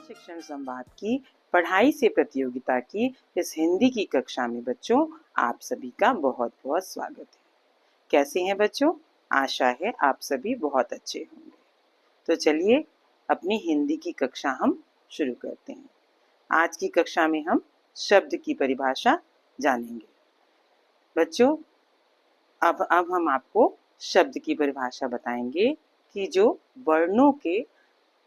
शिक्षण संवाद की पढ़ाई से प्रतियोगिता की इस हिंदी की कक्षा में बच्चों आप सभी का बहुत बहुत स्वागत है। कैसे हैं बच्चों? आशा है आप सभी बहुत अच्छे होंगे। तो चलिए अपनी हिंदी की कक्षा हम शुरू करते हैं। आज की कक्षा में हम शब्द की परिभाषा जानेंगे। बच्चों अब हम आपको शब्द की परिभाषा बताएंगे कि जो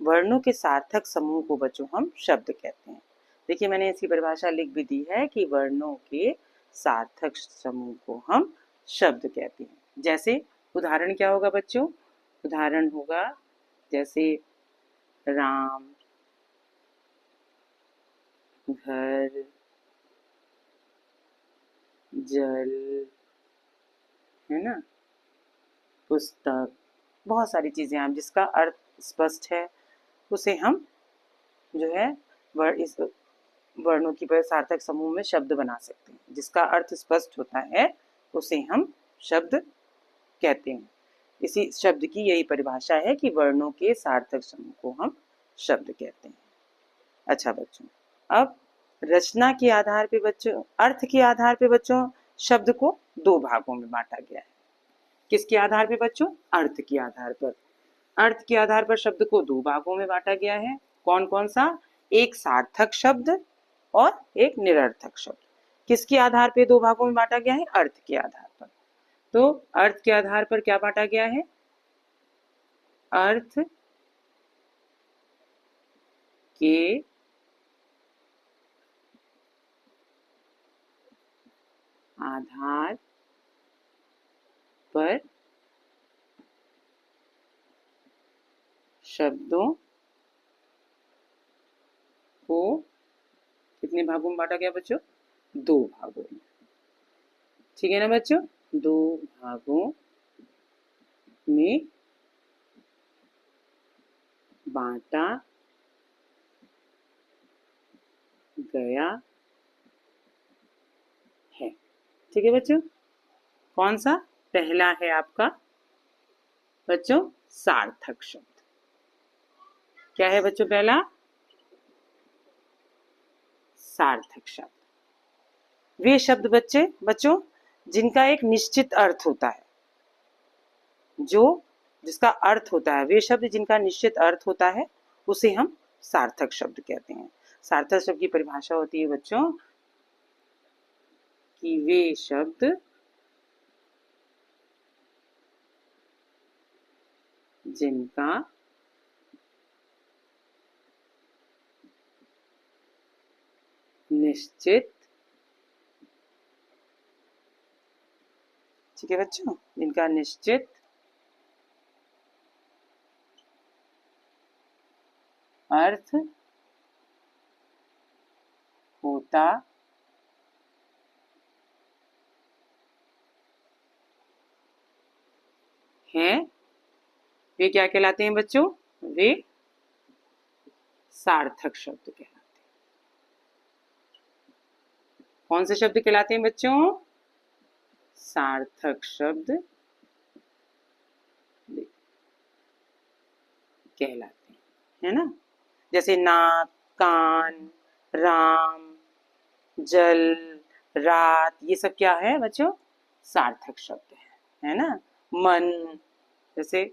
वर्णों के सार्थक समूह को बच्चों हम शब्द कहते हैं। देखिए मैंने इसकी परिभाषा लिख भी दी है कि वर्णों के सार्थक समूह को हम शब्द कहते हैं। जैसे उदाहरण क्या होगा बच्चों? उदाहरण होगा जैसे राम, घर, जल, है ना, पुस्तक, बहुत सारी चीजें हैं जिसका अर्थ स्पष्ट है उसे हम जो है इस वर्णों की सार्थक समूह में शब्द बना सकते हैं। जिसका अर्थ स्पष्ट होता है उसे हम शब्द कहते हैं। इसी शब्द की यही परिभाषा है कि वर्णों के सार्थक समूह को हम शब्द कहते हैं। अच्छा बच्चों, अब रचना के आधार पे बच्चों, अर्थ के आधार पे बच्चों शब्द को दो भागों में बांटा गया है। किसके आधार पे बच्चों? अर्थ के आधार पर। अर्थ के आधार पर शब्द को दो भागों में बांटा गया है। कौन कौन सा? एक सार्थक शब्द और एक निरर्थक शब्द। किसके आधार पे दो भागों में बांटा गया है? अर्थ के आधार पर। तो अर्थ के आधार पर क्या बांटा गया है? अर्थ के आधार पर शब्दों को कितने भागों में बांटा गया बच्चों? दो भागों में। ठीक है ना बच्चों? दो भागों में बांटा गया है। ठीक है बच्चों? कौन सा? पहला है आपका बच्चों सार्थक शब्द। क्या है बच्चों पहला? सार्थक शब्द। वे शब्द बच्चों जिनका एक निश्चित अर्थ होता है, जिसका अर्थ होता है, वे शब्द जिनका निश्चित अर्थ होता है उसे हम सार्थक शब्द कहते हैं। सार्थक शब्द की परिभाषा होती है बच्चों कि वे शब्द जिनका निश्चित, ठीक है बच्चों, जिनका निश्चित अर्थ होता है वे क्या कहलाते हैं बच्चों? वे सार्थक शब्द कहलाते हैं। कौन से शब्द कहलाते हैं बच्चों? सार्थक शब्द कहलाते हैं, है ना। जैसे नाक, कान, राम, जल, रात, ये सब क्या है बच्चों? सार्थक शब्द है ना। मन, जैसे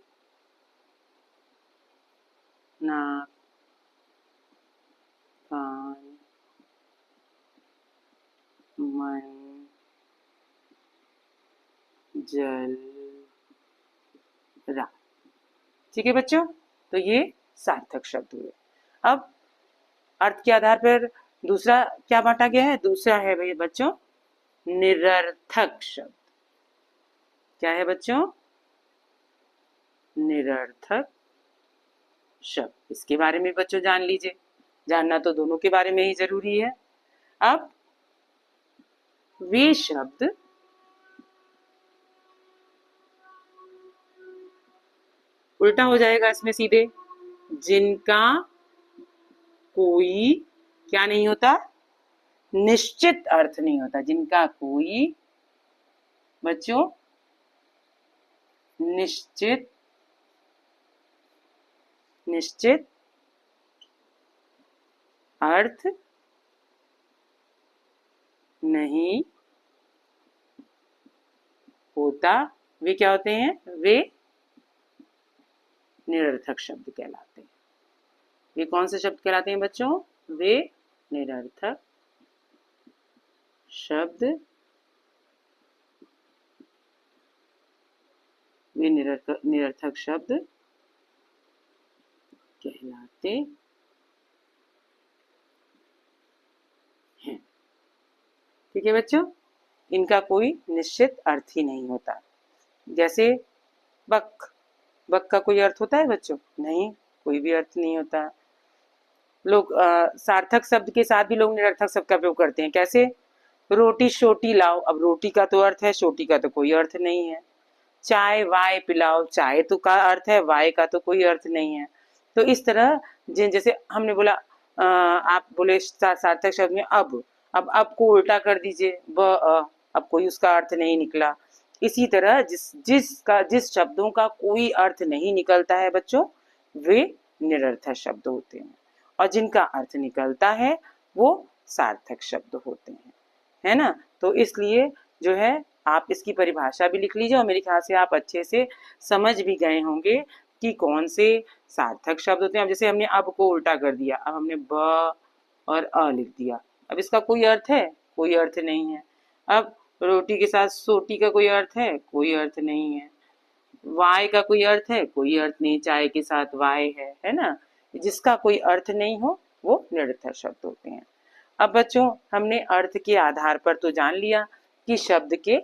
नाक, कान, मन, जल, रात। ठीक है बच्चों, तो ये सार्थक शब्द हुए। अब अर्थ के आधार पर दूसरा क्या बांटा गया है? दूसरा है भाई बच्चों निरर्थक शब्द। क्या है बच्चों? निरर्थक शब्द। इसके बारे में बच्चों जान लीजिए। जानना तो दोनों के बारे में ही जरूरी है। अब वे शब्द उल्टा हो जाएगा इसमें सीधे, जिनका कोई क्या नहीं होता? निश्चित अर्थ नहीं होता। जिनका कोई बच्चों निश्चित अर्थ नहीं होता, वे क्या होते हैं? वे निरर्थक शब्द कहलाते हैं। ये कौन से शब्द कहलाते हैं बच्चों? वे निरर्थक शब्द, वे निरर्थक शब्द कहलाते हैं। ठीक है बच्चों, इनका कोई निश्चित अर्थ ही नहीं होता। जैसे बक, बक का कोई अर्थ होता है बच्चों? नहीं, कोई भी अर्थ नहीं होता। लोग सार्थक शब्द के साथ भी लोग निरर्थक शब्द का प्रयोग करते हैं। कैसे? रोटी शोटी लाओ, अब रोटी का तो अर्थ है, शोटी का तो कोई अर्थ नहीं है। चाय वाय पिलाओ, चाय तो का अर्थ है, वाय का तो कोई अर्थ नहीं है। तो इस तरह जैसे हमने बोला आप बोले सार्थक शब्द में अब को उल्टा कर दीजिए, अब कोई उसका अर्थ नहीं निकला। इसी तरह जिस शब्दों का कोई अर्थ नहीं निकलता है बच्चों, वे निरर्थक शब्द होते हैं, और जिनका अर्थ निकलता है वो सार्थक शब्द होते हैं, है ना। तो इसलिए जो है आप इसकी परिभाषा भी लिख लीजिए, और मेरे ख्याल से आप अच्छे से समझ भी गए होंगे कि कौन से सार्थक शब्द होते हैं। अब जैसे हमने अब को उल्टा कर दिया, अब हमने ब और अ लिख दिया, अब इसका कोई अर्थ है? कोई अर्थ नहीं है। अब रोटी के साथ सोटी का कोई अर्थ है? कोई अर्थ नहीं है। वाय का कोई अर्थ है? कोई अर्थ नहीं। चाय के साथ वाय है ना। जिसका कोई अर्थ नहीं हो वो निरर्थक शब्द होते हैं। अब बच्चों हमने अर्थ के आधार पर तो जान लिया कि शब्द के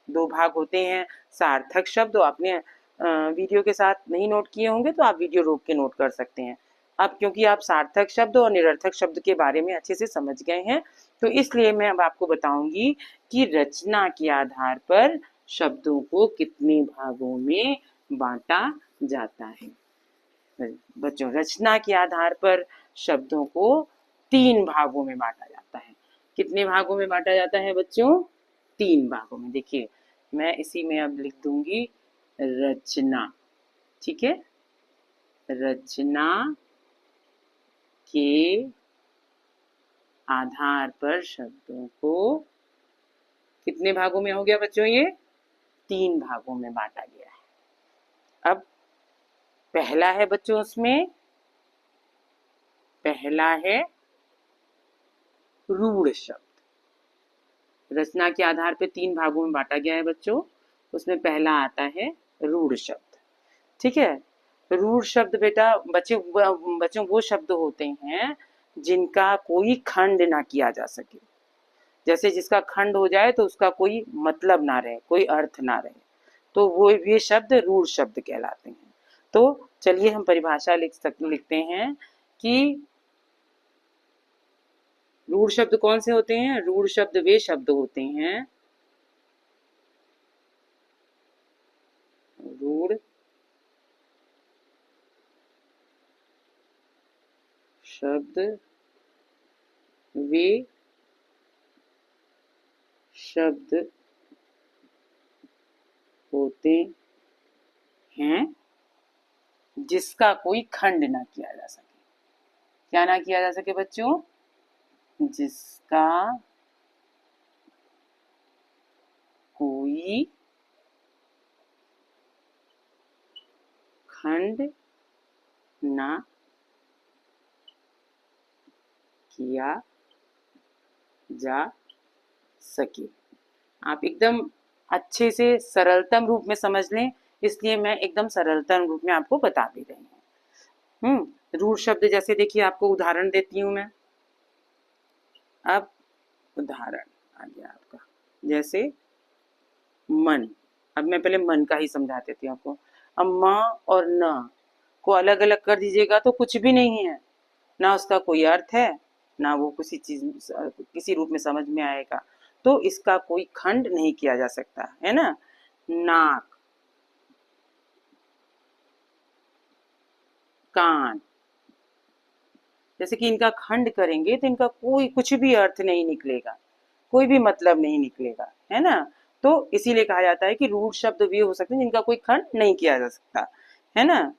दो भाग होते हैं, सार्थक शब्द। आपने वीडियो के साथ नहीं नोट किए होंगे तो आप वीडियो रोक के नोट कर सकते हैं। अब क्योंकि आप सार्थक शब्द और निरर्थक शब्द के बारे में अच्छे से समझ गए हैं, तो इसलिए मैं अब आपको बताऊंगी कि रचना के आधार पर शब्दों को कितने भागों में बांटा जाता है। बच्चों रचना के आधार पर शब्दों को 3 भागों में बांटा जाता है। कितने भागों में बांटा जाता है बच्चों? 3 भागों में। देखिए मैं इसी में अब लिख दूंगी रचना, ठीक है। रचना के आधार पर शब्दों को कितने भागों में हो गया बच्चों? ये 3 भागों में बांटा गया है। अब पहला है बच्चों, उसमें पहला है रूढ़ शब्द। रचना के आधार पर 3 भागों में बांटा गया है बच्चों, उसमें पहला आता है रूढ़ शब्द, ठीक है। रूढ़ शब्द बेटा बच्चों वो शब्द होते हैं जिनका कोई खंड ना किया जा सके। जैसे जिसका खंड हो जाए तो उसका कोई मतलब ना रहे, कोई अर्थ ना रहे, तो वो ये शब्द रूढ़ शब्द कहलाते हैं। तो चलिए हम परिभाषा लिखते हैं कि रूढ़ शब्द कौन से होते हैं? रूढ़ शब्द वे शब्द होते हैं, रूढ़ शब्द वे शब्द होते हैं जिसका कोई खंड ना किया जा सके। क्या ना किया जा सके बच्चों? जिसका कोई खंड ना किया जा सके। आप एकदम अच्छे से सरलतम रूप में समझ लें, इसलिए मैं एकदम सरलतम रूप में आपको बता दे रही हूँ। रूढ़ शब्द जैसे देखिए, आपको उदाहरण देती हूँ मैं। अब उदाहरण आ गया आपका, जैसे मन। अब मैं पहले मन का ही समझा देती हूँ आपको। अब म और न को अलग अलग कर दीजिएगा तो कुछ भी नहीं है, ना उसका कोई अर्थ है, ना वो किसी रूप में समझ में आएगा। तो इसका कोई खंड नहीं किया जा सकता, है ना। नाक, कान, जैसे कि इनका खंड करेंगे तो इनका कोई कुछ भी अर्थ नहीं निकलेगा, कोई भी मतलब नहीं निकलेगा, है ना। तो इसीलिए कहा जाता है कि रूढ़ शब्द वे हो सकते हैं जिनका कोई खंड नहीं किया जा सकता, है ना।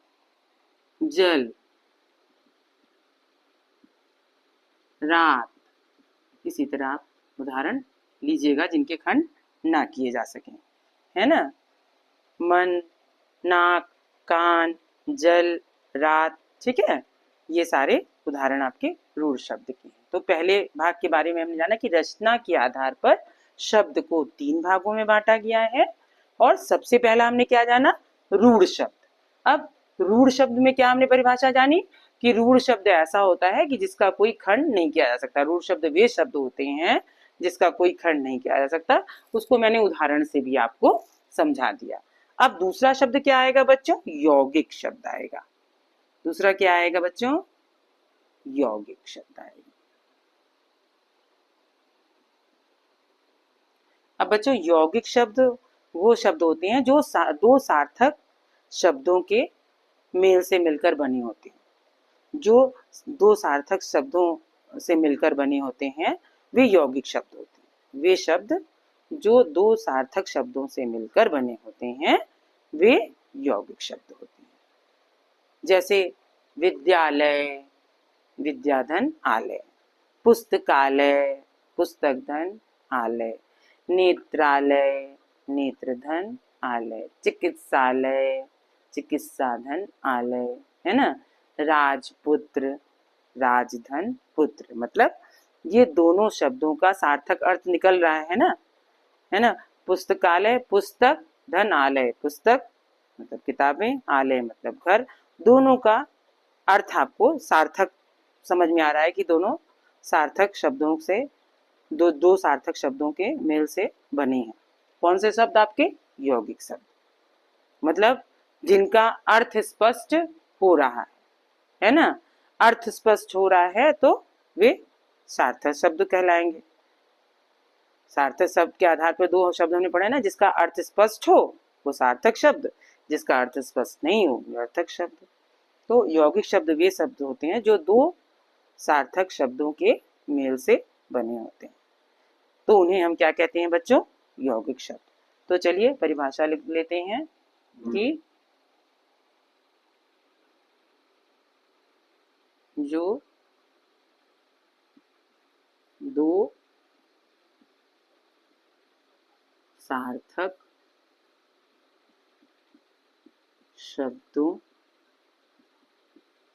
जल, रात। इसी तरह आप उदाहरण लीजिएगा जिनके खंड ना किए जा सकें, है ना। मन, नाक, कान, जल, रात, ठीक है, ये सारे उदाहरण आपके रूढ़ शब्द के हैं। तो पहले भाग के बारे में हमने जाना कि रचना के आधार पर शब्द को 3 भागों में बांटा गया है और सबसे पहला हमने क्या जाना, रूढ़ शब्द। अब रूढ़ शब्द में क्या हमने परिभाषा जानी कि रूढ़ शब्द ऐसा होता है कि जिसका कोई खंड नहीं किया जा सकता। रूढ़ शब्द वे शब्द होते हैं जिसका कोई खंड नहीं किया जा सकता। उसको मैंने उदाहरण से भी आपको समझा दिया। अब दूसरा शब्द क्या आएगा बच्चों, यौगिक शब्द आएगा। दूसरा क्या आएगा बच्चों, यौगिक शब्द आएगा। अब बच्चों यौगिक शब्द वो शब्द होते हैं जो दो सार्थक शब्दों के मेल से मिलकर बने होते हैं। जो दो सार्थक शब्दों से मिलकर बने होते हैं वे यौगिक शब्द होते हैं। वे शब्द जो दो सार्थक शब्दों से मिलकर बने होते हैं वे यौगिक शब्द होते हैं। जैसे विद्यालय, विद्याधन आलय, पुस्तकालय, पुस्तक धन आलय, नेत्रालय, नेत्रधन आलय, चिकित्सालय, चिकित्साधन आलय, है ना। राजपुत्र, राजधन पुत्र, मतलब ये दोनों शब्दों का सार्थक अर्थ निकल रहा है ना। पुस्तकालय, पुस्तक, धन आलय, पुस्तक मतलब किताबें, आलय मतलब घर, दोनों का अर्थ आपको सार्थक समझ में आ रहा है कि दोनों सार्थक शब्दों से दो सार्थक शब्दों के मेल से बने हैं। कौन से शब्द आपके, यौगिक शब्द, मतलब जिनका अर्थ स्पष्ट हो रहा है ना। अर्थ स्पष्ट हो रहा है तो वे सार्थक शब्द कहलाएंगे। सार्थक शब्द के आधार पर दो शब्द हमने पढ़े ना, जिसका अर्थ स्पष्ट हो वो सार्थक शब्द, जिसका अर्थ स्पष्ट नहीं हो निरर्थक शब्द। तो यौगिक शब्द वे शब्द होते हैं जो दो सार्थक शब्दों के मेल से बने होते हैं, तो उन्हें हम क्या कहते हैं बच्चों, यौगिक शब्द। तो चलिए परिभाषा लिख लेते हैं कि जो दो सार्थक शब्दों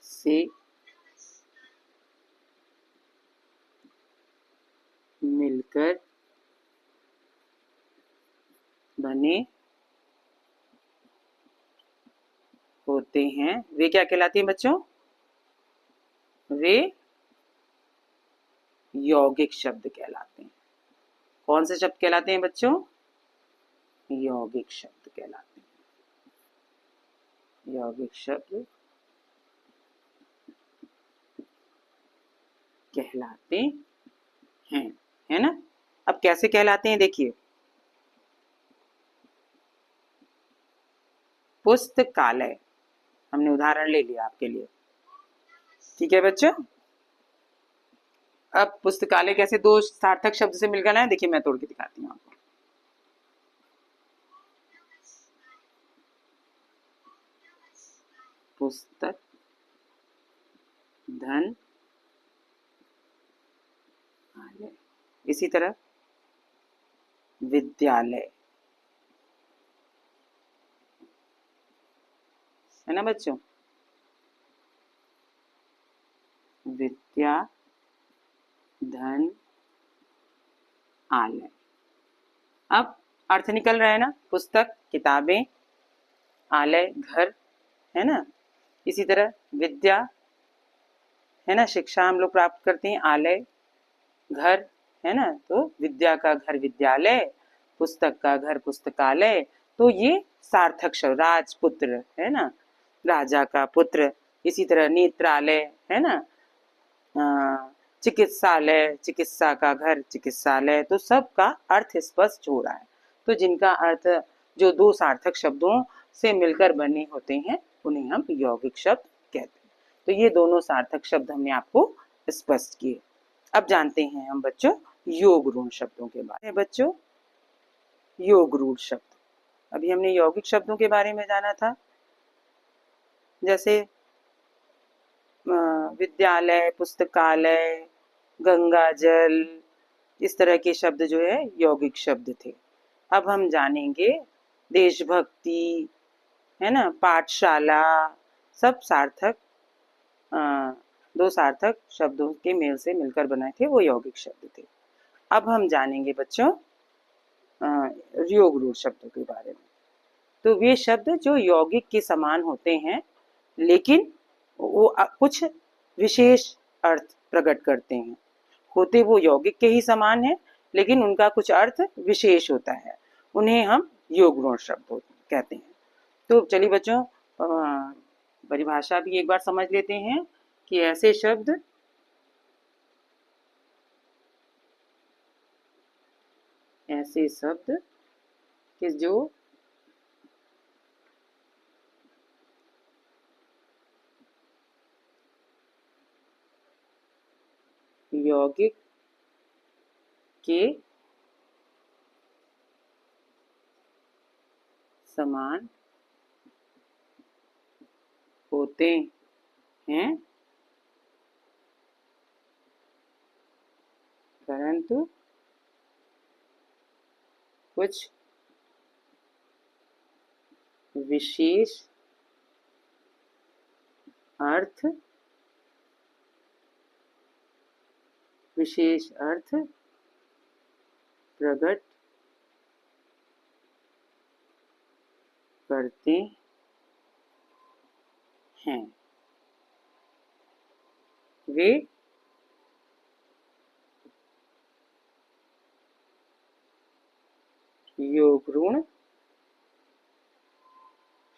से मिलकर बने होते हैं वे क्या कहलाते हैं बच्चों, वे यौगिक शब्द कहलाते हैं। कौन से शब्द कहलाते हैं बच्चों, यौगिक शब्द कहलाते हैं। यौगिक शब्द कहलाते हैं, है ना। अब कैसे कहलाते हैं देखिए, पुस्तकालय हमने उदाहरण ले लिया आपके लिए, ठीक है बच्चों। अब पुस्तकालय कैसे दो सार्थक शब्द से मिलकर आए, देखिए मैं तोड़ के दिखाती हूँ आपको। पुस्तक धन आलय, इसी तरह विद्यालय, है ना बच्चों, विद्या धन आलय। अब अर्थ निकल रहा है ना, पुस्तक किताबें, आलय घर, है ना। इसी तरह विद्या है ना, शिक्षा हम लोग प्राप्त करते हैं, आलय घर, है ना। तो विद्या का घर विद्यालय, पुस्तक का घर पुस्तकालय, तो ये सार्थक शब्द, राजपुत्र है ना, राजा का पुत्र। इसी तरह नेत्रालय है ना, चिकित्सालय, चिकित्सा का घर चिकित्सालय, तो सबका अर्थ स्पष्ट हो रहा है। तो जिनका अर्थ जो दो सार्थक शब्दों से मिलकर बने होते हैं उन्हें हम यौगिक शब्द कहते हैं। तो ये दोनों सार्थक शब्द हमने आपको स्पष्ट किए। अब जानते हैं हम बच्चों योग रूढ़ शब्दों के बारे में। बच्चों योग रूढ़ शब्द, अभी हमने यौगिक शब्दों के बारे में जाना था, जैसे विद्यालय, पुस्तकालय, गंगा जल, इस तरह के शब्द जो है यौगिक शब्द थे। अब हम जानेंगे देशभक्ति, है ना, पाठशाला, सब सार्थक, दो सार्थक शब्दों के मेल से मिलकर बनाए थे, वो यौगिक शब्द थे। अब हम जानेंगे बच्चों योग रूढ़ शब्दों के बारे में। तो वे शब्द जो यौगिक के समान होते हैं, लेकिन वो कुछ विशेष अर्थ प्रकट करते हैं। होते वो यौगिक के ही समान है, लेकिन उनका कुछ अर्थ विशेष होता है, उन्हें हम योग रूढ़ शब्द कहते हैं। तो चलिए बच्चों, परिभाषा भी एक बार समझ लेते हैं कि ऐसे शब्द कि जो यौगिक के समान होते हैं, परंतु कुछ विशेष अर्थ प्रकट करते हैं। वे योग रूढ़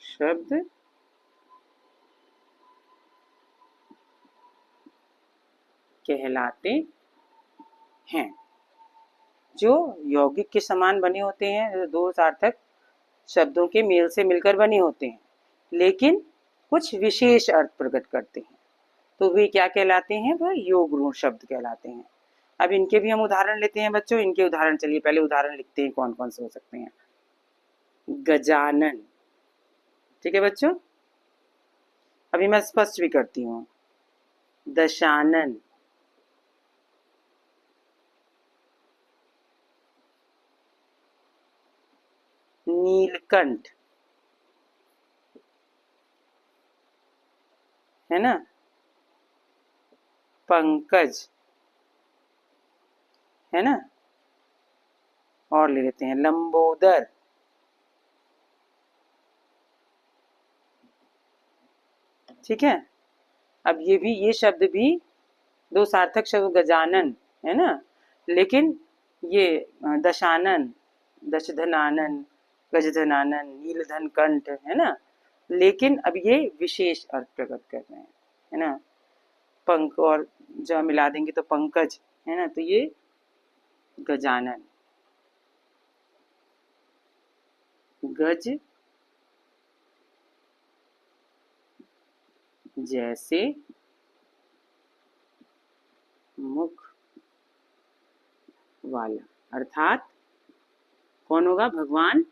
शब्द कहलाते हैं। जो यौगिक के समान बने होते हैं, दो सार्थक शब्दों के मेल से मिलकर बने होते हैं, लेकिन कुछ विशेष अर्थ प्रकट करते हैं, तो वे क्या कहलाते हैं? वह योग रूढ़ शब्द कहलाते हैं। अब इनके भी हम उदाहरण लेते हैं बच्चों। इनके उदाहरण, चलिए पहले उदाहरण लिखते हैं कौन कौन से हो सकते हैं। गजानन, ठीक है बच्चों। अभी मैं स्पष्ट भी करती हूँ। दशानन, नीलकंठ, है ना, पंकज, है ना, और ले लेते हैं लंबोदर, ठीक है। अब ये शब्द भी दो सार्थक शब्द, गजानन, है ना, लेकिन ये दशानन, दशधनानन, गजधनानन, नीलधन कंठ, है ना, लेकिन अब ये विशेष अर्थ प्रकट कर रहे हैं, है ना। पंख और जब मिला देंगे तो पंकज, है ना, तो ये गजानन, गज जैसे मुख वाला, अर्थात कौन होगा? भगवान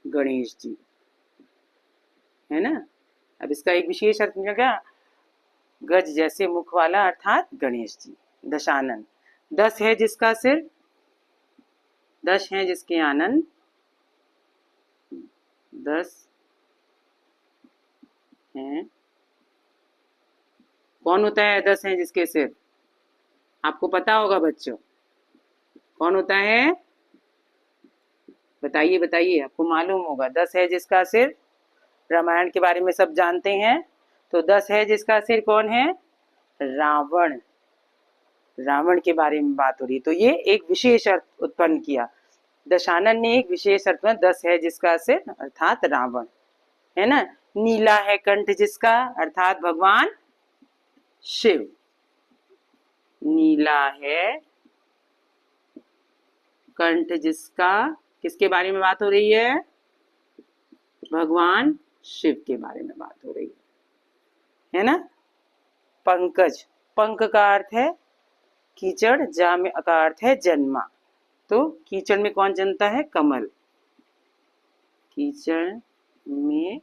गणेश जी, है ना। अब इसका एक विशेष अर्थ मिल गया, गज जैसे मुख वाला अर्थात गणेश जी। दशानन, 10 है जिसका सिर, 10 है जिसके आनंद, 10 हैं। कौन होता है 10 है जिसके सिर? आपको पता होगा बच्चों, कौन होता है? बताइए बताइए, आपको मालूम होगा। 10 है जिसका सिर, रामायण के बारे में सब जानते हैं, तो 10 है जिसका सिर कौन है? रावण। रावण के बारे में बात हो रही है, तो ये एक विशेष अर्थ उत्पन्न किया। दशानन ने एक विशेष अर्थ में 10 है जिसका सिर अर्थात रावण, है ना। नीला है कंठ जिसका, अर्थात भगवान शिव। नीला है कंठ जिसका, किसके बारे में बात हो रही है? भगवान शिव के बारे में बात हो रही है ना। पंकज, पंख का अर्थ है कीचड़, जा में का अर्थ है जन्मा, तो कीचड़ में कौन जन्मता है? कमल। कीचड़ में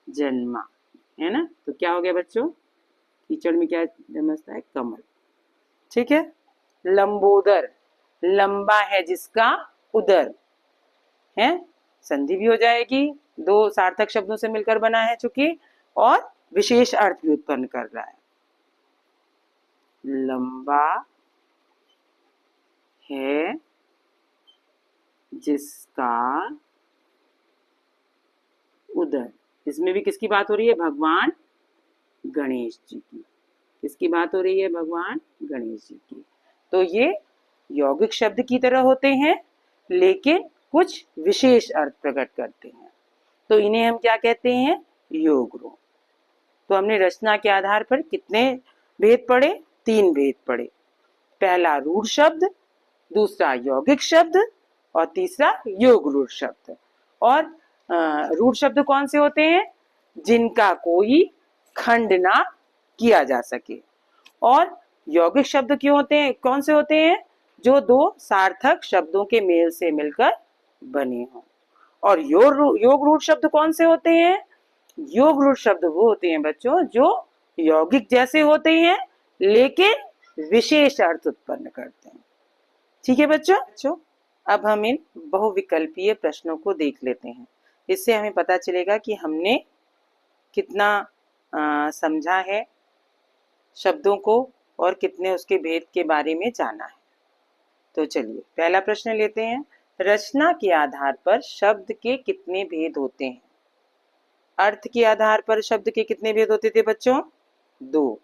जन्मा, है ना, तो क्या हो गया बच्चों? कीचड़ में क्या जमता है? कमल। ठीक है। लंबोदर, लंबा है जिसका उदर है, संधि भी हो जाएगी, दो सार्थक शब्दों से मिलकर बना है चूंकि, और विशेष अर्थ भी उत्पन्न कर रहा है। लंबा है जिसका उदर, इसमें भी किसकी बात हो रही है? भगवान गणेश जी की। किसकी बात हो रही है? भगवान गणेश जी की। तो ये यौगिक शब्द की तरह होते हैं लेकिन कुछ विशेष अर्थ प्रकट करते हैं, तो इन्हें हम क्या कहते हैं? योग रूप। तो हमने रचना के आधार पर कितने भेद पढ़े? 3 भेद पढ़े। पहला रूढ़ शब्द, दूसरा यौगिक शब्द और तीसरा योग रूढ़ शब्द। और रूढ़ शब्द कौन से होते हैं? जिनका कोई खंड ना किया जा सके। और यौगिक शब्द क्यों होते हैं? कौन से होते हैं? जो दो सार्थक शब्दों के मेल से मिलकर बने हों। और योग रूढ़ शब्द कौन से होते हैं? योग रूढ़ शब्द वो होते हैं बच्चों जो यौगिक जैसे होते हैं लेकिन विशेष अर्थ उत्पन्न करते हैं। ठीक है बच्चों, अब हम इन बहुविकल्पीय प्रश्नों को देख लेते हैं। इससे हमें पता चलेगा कि हमने कितना समझा है शब्दों को और कितने उसके भेद के बारे में जाना है। तो चलिए पहला प्रश्न लेते हैं। रचना के आधार पर शब्द के कितने भेद होते हैं? अर्थ के आधार पर शब्द के कितने भेद होते थे बच्चों? 2,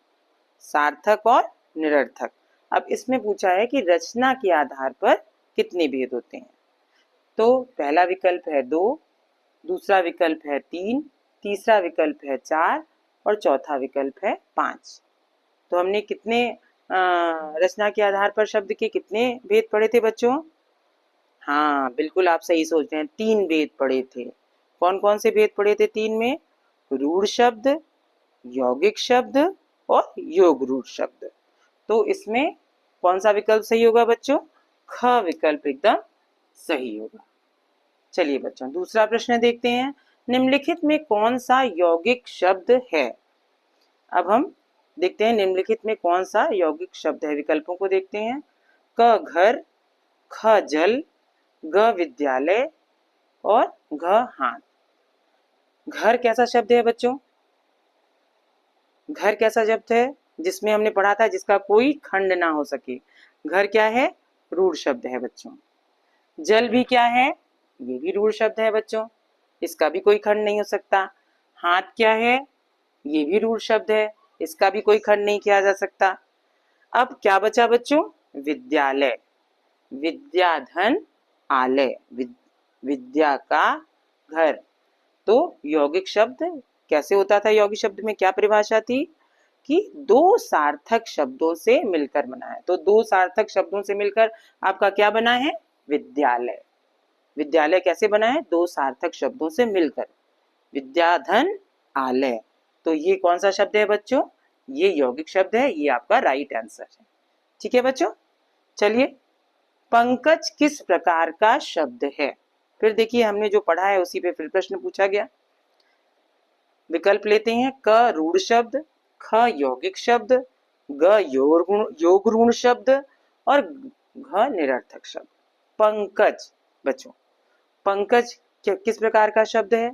सार्थक और निरर्थक। अब इसमें पूछा है कि रचना के आधार पर कितने भेद होते हैं। तो पहला विकल्प है 2, दूसरा विकल्प है 3, तीसरा विकल्प है 4 और चौथा विकल्प है 5। तो हमने कितने रचना के आधार पर शब्द के कितने भेद पढ़े थे बच्चों? हाँ बिल्कुल, आप सही सोच रहे हैं, 3 भेद पढ़े थे। कौन कौन से भेद पढ़े थे 3 में? रूढ़ शब्द, यौगिक शब्द और योग रूढ़ शब्द। तो इसमें कौन सा विकल्प सही होगा बच्चों? ख विकल्प एकदम सही होगा। चलिए बच्चों दूसरा प्रश्न देखते हैं। निम्नलिखित में कौन सा यौगिक शब्द है? अब हम देखते हैं निम्नलिखित में कौन सा यौगिक शब्द है। विकल्पों को देखते हैं। क घर, ख जल, ग विद्यालय और घ हाथ। घर कैसा शब्द है बच्चों? घर कैसा शब्द है? जिसमें हमने पढ़ा था जिसका कोई खंड ना हो सके। घर क्या है? रूढ़ शब्द है बच्चों। जल भी क्या है? ये भी रूढ़ शब्द है बच्चों, इसका भी कोई खंड नहीं हो सकता। हाथ क्या है? ये भी रूढ़ शब्द है, इसका भी कोई खंड नहीं किया जा सकता। अब क्या बचा बच्चों? विद्यालय, विद्याधन आलय, विद्या का घर। तो यौगिक शब्द कैसे होता था? यौगिक शब्द में क्या परिभाषा थी कि 2 सार्थक शब्दों से मिलकर बना है। तो 2 सार्थक शब्दों से मिलकर आपका क्या बना है? विद्यालय। विद्यालय कैसे बना है? 2 सार्थक शब्दों से मिलकर। विद्याधन आलय, तो ये कौन सा शब्द है बच्चों? ये यौगिक शब्द है, ये आपका राइट आंसर है। ठीक है बच्चों, चलिए पंकज किस प्रकार का शब्द है? फिर देखिए हमने जो पढ़ा है उसी पे फिर प्रश्न पूछा गया। विकल्प लेते हैं। क रूढ़ शब्द, ख यौगिक शब्द, ग योग ऋण शब्द और घ निरर्थक शब्द। पंकज बच्चों, पंकज किस प्रकार का शब्द है?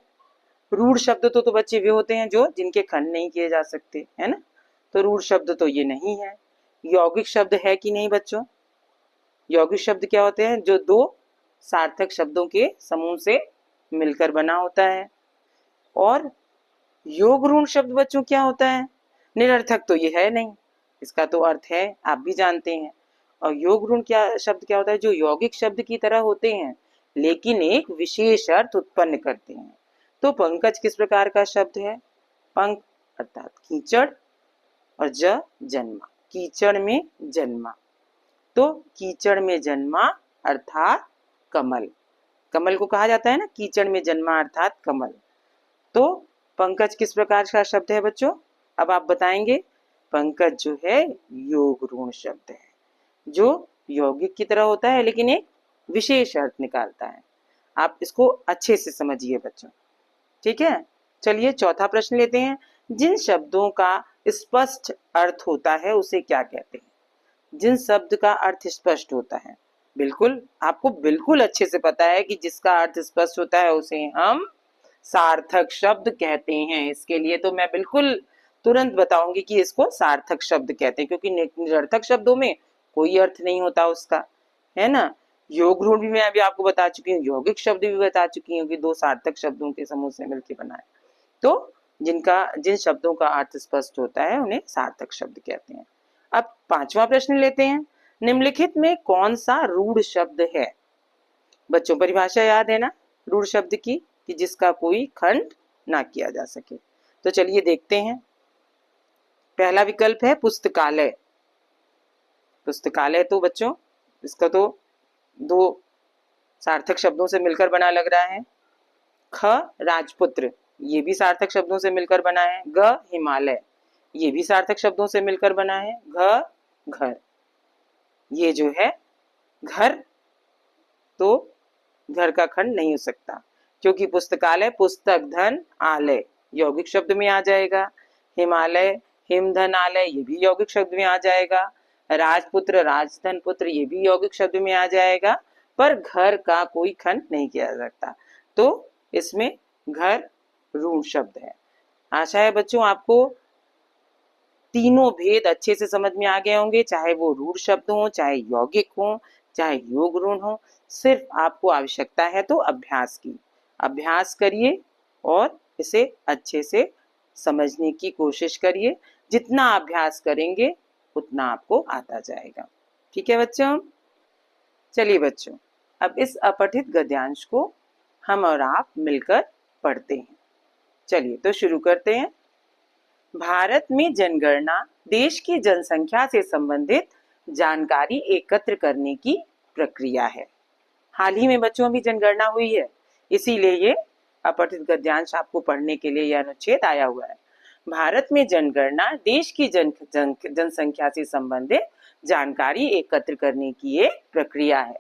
रूढ़ शब्द तो बच्चे वे होते हैं जो जिनके खंड नहीं किए जा सकते, है ना? तो रूढ़ शब्द तो ये नहीं है। यौगिक शब्द है कि नहीं बच्चों? यौगिक शब्द क्या होते हैं? जो 2 सार्थक शब्दों के समूह से मिलकर बना होता है। और योग ऋण शब्द बच्चों क्या होता है? निरर्थक तो ये है नहीं, इसका तो अर्थ है आप भी जानते हैं। और योग ऋण क्या शब्द क्या होता है? जो यौगिक शब्द की तरह होते हैं लेकिन एक विशेष अर्थ उत्पन्न करते हैं। तो पंकज किस प्रकार का शब्द है? पंक अर्थात कीचड़ और जन्मा, कीचड़ में जन्मा। तो कीचड़ में जन्मा अर्थात कमल। कमल को कहा जाता है ना कीचड़ में जन्मा अर्थात कमल। तो पंकज किस प्रकार का शब्द है बच्चों? अब आप बताएंगे। पंकज जो है योग ऋण शब्द है, जो यौगिक की तरह होता है लेकिन एक विशेष अर्थ निकालता है। आप इसको अच्छे से समझिए बच्चों, ठीक है। चलिए चौथा प्रश्न लेते हैं। जिन शब्दों का स्पष्ट अर्थ होता है उसे क्या कहते हैं? जिन शब्द का अर्थ स्पष्ट होता है, बिल्कुल आपको बिल्कुल अच्छे से पता है कि जिसका अर्थ स्पष्ट होता है उसे हम सार्थक शब्द कहते हैं। इसके लिए तो मैं बिल्कुल तुरंत बताऊंगी कि इसको सार्थक शब्द कहते हैं, क्योंकि निरर्थक शब्दों में कोई अर्थ नहीं होता उसका, है ना। योग रूढ़ भी मैं अभी आपको बता चुकी हूँ, यौगिक शब्द भी बता चुकी हूँ कि दो सार्थक शब्दों के समूह से मिलकर बना है। तो जिन शब्दों का अर्थ स्पष्ट होता है उन्हें सार्थक शब्द कहते हैं। अब पांचवा प्रश्न लेते हैं। निम्नलिखित में कौन सा रूढ़ शब्द है? बच्चों परिभाषा याद है ना रूढ़ शब्द की, कि जिसका कोई खंड ना किया जा सके। तो चलिए देखते हैं। पहला विकल्प है पुस्तकालय। पुस्तकालय तो बच्चों इसका तो दो सार्थक शब्दों से मिलकर बना लग रहा है। ख राजपुत्र, ये भी सार्थक शब्दों से मिलकर बना है। ग हिमालय, ये भी सार्थक शब्दों से मिलकर बना है। घ घर, ये जो है घर, तो घर का खंड नहीं हो सकता, क्योंकि पुस्तकालय पुस्तक धन आलय यौगिक शब्द में आ जाएगा। हिमालय हिम धन आलय, ये भी यौगिक शब्द में आ जाएगा। राजपुत्र राजधन पुत्र, ये भी यौगिक शब्द में आ जाएगा। पर घर का कोई खंड नहीं किया जा सकता, तो इसमें घर रूढ़ शब्द है। आशा है बच्चों आपको तीनों भेद अच्छे से समझ में आ गए होंगे, चाहे वो रूढ़ शब्द हो, चाहे यौगिक हो, चाहे योग ऋण हो। सिर्फ आपको आवश्यकता है तो अभ्यास की, अभ्यास करिए और इसे अच्छे से समझने की कोशिश करिए। जितना अभ्यास करेंगे उतना आपको आता जाएगा। ठीक है बच्चों। चलिए बच्चों, अब इस अपठित गद्यांश को हम और आप मिलकर पढ़ते हैं। चलिए तो शुरू करते हैं। भारत में जनगणना देश की जनसंख्या से संबंधित जानकारी एकत्र करने की प्रक्रिया है। हाल ही में बच्चों अभी जनगणना हुई है, इसीलिए ये अपठित गद्यांश आपको पढ़ने के लिए यह अनुच्छेद आया हुआ है। भारत में जनगणना देश की जनसंख्या से संबंधित जानकारी एकत्र करने की एक प्रक्रिया है।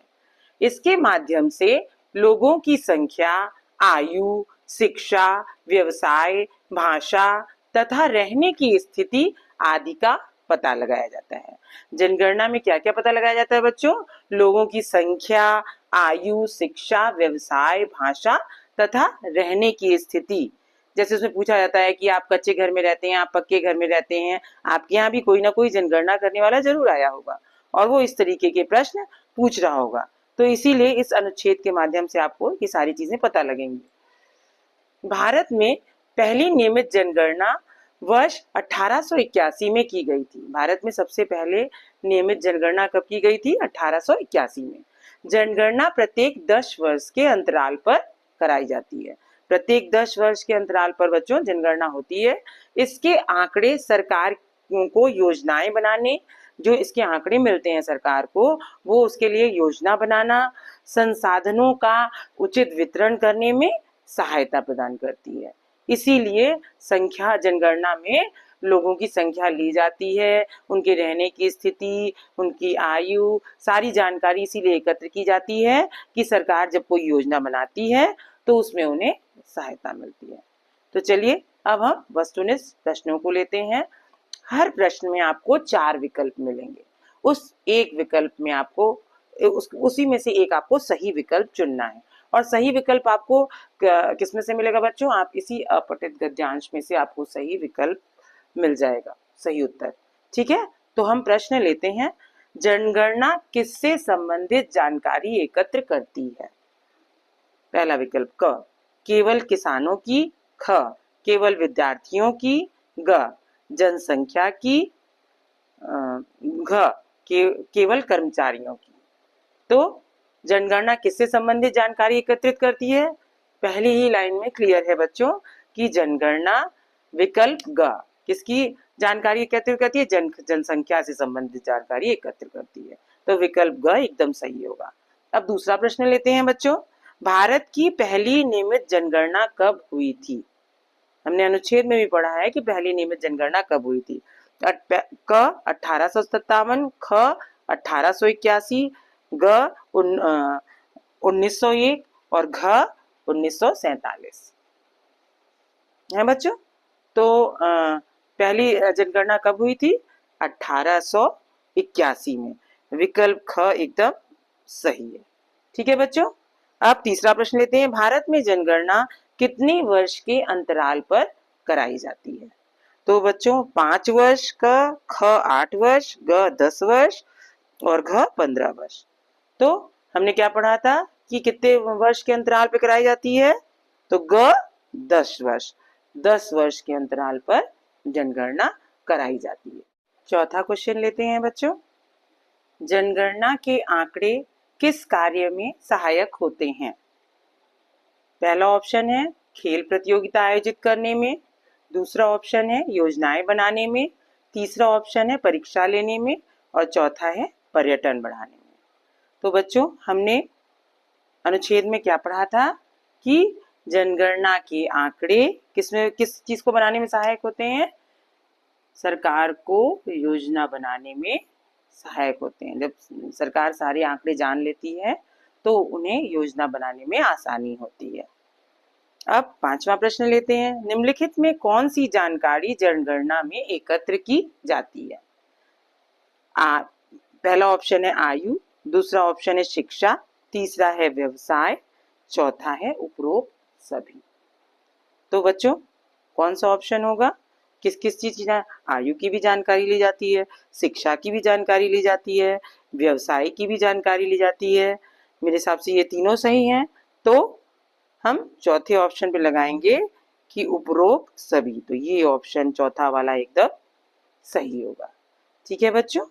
इसके माध्यम से लोगों की संख्या, आयु, शिक्षा, व्यवसाय, भाषा तथा रहने की स्थिति आदि का पता लगाया जाता है। जनगणना में क्या क्या पता लगाया जाता है बच्चों? लोगों की संख्या, आयु, शिक्षा, व्यवसाय, भाषा तथा रहने की स्थिति। जैसे उसमें पूछा जाता है कि आप कच्चे घर में रहते हैं, आप पक्के घर में रहते हैं, आपके यहाँ भी कोई ना कोई जनगणना करने वाला जरूर आया होगा और वो इस तरीके के प्रश्न पूछ रहा होगा। तो इसीलिए इस अनुच्छेद के माध्यम से आपको ये सारी चीजें पता लगेंगी। भारत में पहली नियमित जनगणना वर्ष 1881 में की गई थी। भारत में सबसे पहले नियमित जनगणना कब की गई थी? 1881 में। जनगणना प्रत्येक 10 वर्ष के अंतराल पर कराई जाती है। प्रत्येक 10 वर्ष के अंतराल पर बच्चों जनगणना होती है। इसके आंकड़े सरकार को योजनाएं बनाने, जो इसके आंकड़े मिलते हैं सरकार को, वो उसके लिए योजना बनाना, संसाधनों का उचित वितरण करने में सहायता प्रदान करती है। इसीलिए संख्या जनगणना में लोगों की संख्या ली जाती है, उनके रहने की स्थिति, उनकी आयु, सारी जानकारी इसीलिए एकत्र की जाती है कि सरकार जब कोई योजना बनाती है तो उसमें उन्हें सहायता मिलती है। तो चलिए अब हम वस्तुनिष्ठ प्रश्नों को लेते हैं। हर प्रश्न में आपको 4 विकल्प मिलेंगे। उस एक विकल्प में आपको उसी में से एक आपको सही विकल्प चुनना है। और सही विकल्प आपको किसमें से मिलेगा बच्चों? आप इसी अपठित गद्यांश में से आपको सही विकल्प मिल जाएगा, सही उत्तर। ठीक है, तो हम प्रश्न लेते हैं। जनगणना किससे संबंधित जानकारी एकत्र करती है? पहला विकल्प क केवल किसानों की, ख केवल विद्यार्थियों की, ग जनसंख्या की, घ केवल कर्मचारियों की। तो जनगणना किससे संबंधित जानकारी एकत्रित करती है? पहली ही लाइन में क्लियर है बच्चों कि जनगणना विकल्प ग किसकी जानकारी एकत्रित करती है? जनसंख्या से संबंधित जानकारी एकत्रित करती है। तो विकल्प ग एकदम सही होगा। अब दूसरा प्रश्न लेते हैं बच्चों। भारत की पहली नियमित जनगणना कब हुई थी? हमने अनुच्छेद में भी पढ़ा है कि पहली नियमित जनगणना कब हुई थी। क 1857, ख 1881, ग 1901 और घ 1947 है बच्चों। तो पहली जनगणना कब हुई थी? 1881 में। विकल्प ख एकदम सही है। ठीक है बच्चों, अब तीसरा प्रश्न लेते हैं। भारत में जनगणना कितने वर्ष के अंतराल पर कराई जाती है? तो बच्चों 5 वर्ष का, ख 8 वर्ष, ग 10 वर्ष और घ 15 वर्ष। तो हमने क्या पढ़ा था कि कितने वर्ष के अंतराल पर कराई जाती है? तो ग 10 वर्ष, 10 वर्ष के अंतराल पर जनगणना कराई जाती है। चौथा क्वेश्चन लेते हैं बच्चों। जनगणना के आंकड़े किस कार्य में सहायक होते हैं? पहला ऑप्शन है खेल प्रतियोगिता आयोजित करने में, दूसरा ऑप्शन है योजनाएं बनाने में, तीसरा ऑप्शन है परीक्षा लेने में और चौथा है पर्यटन बढ़ाने में। तो बच्चों हमने अनुच्छेद में क्या पढ़ा था कि जनगणना के आंकड़े किस चीज को बनाने में सहायक होते हैं? सरकार को योजना बनाने में सहायक होते हैं। जब सरकार सारे आंकड़े जान लेती है तो उन्हें योजना बनाने में आसानी होती है। अब पांचवा प्रश्न लेते हैं। निम्नलिखित में कौन सी जानकारी जनगणना में एकत्र की जाती है? पहला ऑप्शन है आयु, दूसरा ऑप्शन है शिक्षा, तीसरा है व्यवसाय, चौथा है उपरोक्त सभी। तो बच्चों कौन सा ऑप्शन होगा? किस किस चीज की? आयु की भी जानकारी ली जाती है, शिक्षा की भी जानकारी ली जाती है, व्यवसाय की भी जानकारी ली जाती है। मेरे हिसाब से ये तीनों सही हैं, तो हम चौथे ऑप्शन पे लगाएंगे कि उपरोक्त सभी। तो ये ऑप्शन चौथा वाला एकदम सही होगा। ठीक है बच्चों।